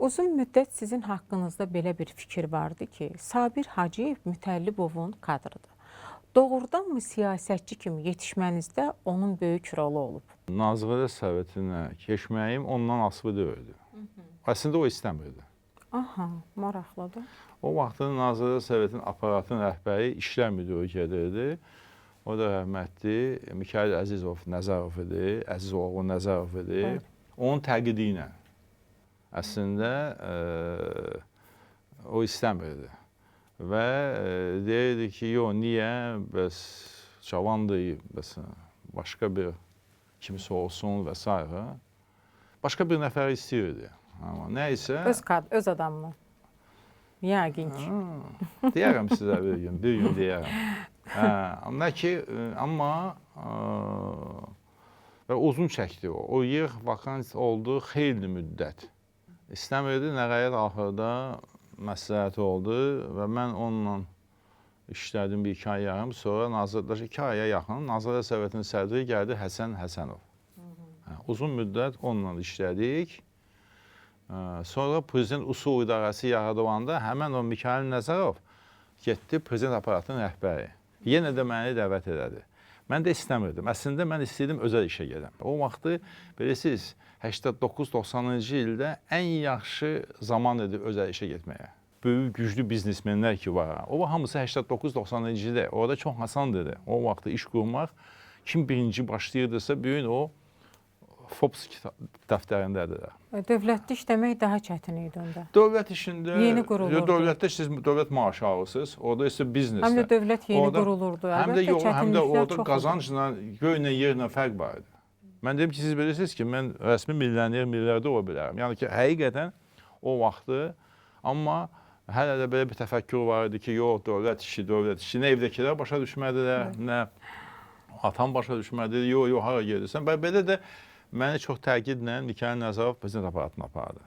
Uzun müddət sizin haqqınızda belə bir fikir vardı ki, Sabir Hacıyev Mütəllibovun kadrıdır. Doğrudanmı siyasətçi kimi yetişmənizdə onun böyük rolu olub? Nazirlər Sovetinə keçməyim ondan asılı deyildi. Əslində o istəmirdi. Aha, maraqlıdır. O vaxtın Nazirlər Sovetinin aparatın rəhbəri işlər müdiri gedirdi. O da rəhmətli Mikayıl Əzizov Nəzərov idi, Əzizoğlu Nəzərov idi. Evet. Onun təqidi ilə əslində o istəmirdi. Və deyirdi ki, yox, niyə, bəs cavandır, bəs başqa bir kimsə olsun və s. Başqa bir nəfər istəyirdi. Amma nə isə... Öz adamını. Yəqin ki. Deyərəm sizə bir gün deyərəm. Nə ki, amma və uzun çəkdi o. O yer vakans oldu xeyli müddət. İstəmirdi, nəhayət axırda məsləhət oldu və mən onunla işlədim 2 ay yarım. Sonra 2 aya yaxın Nazirlər Sovetinin sədri gəldi Həsən Həsənov. Uzun müddət onunla işlədik. Sonra Prezident Usul İdarəsi yaradılanda həmən o Mikayıl Nəzərov getdi Prezident aparatının rəhbəri. Yenə də məni dəvət elədi. Mən də istəmirdim. Əslində mən istəyirdim özəl işə gedəm. O vaxtı bilirsiniz 89-90-cı ildə ən yaxşı zaman idi özəl işə getməyə. Böyük, güclü biznesmenlər ki var. O hamısı 89-90-cı ildə. Orada çox asandır. O vaxtı iş qurmaq kim birinci başlayırdısa bugün o Forbes dəftərindədir. Dövlətdə işləmək daha çətin idi onda. Dövlət işində, yeni qurulurdu. Dövlətdə siz dövlət maaşı alırsınız, orada isə biznesdə. Həm də dövlət yeni qurulurdu. Həm də orada qazancla, göylə, yerlə fərq var idi. Mən deyim ki, siz bilirsiniz ki, mən rəsmi milyarder ola bilərəm. Yəni ki, həqiqətən o vaxtı, amma hələ də belə bir təfəkkür var idi ki, yox, dövlət işi. Nə evdəkilər başa düşmədilər, nə atam başa düşmədi, yox, hara gedirsən. Belə də məni çox təkidlə Mikayıl Nəzərov prezident aparatına apardı.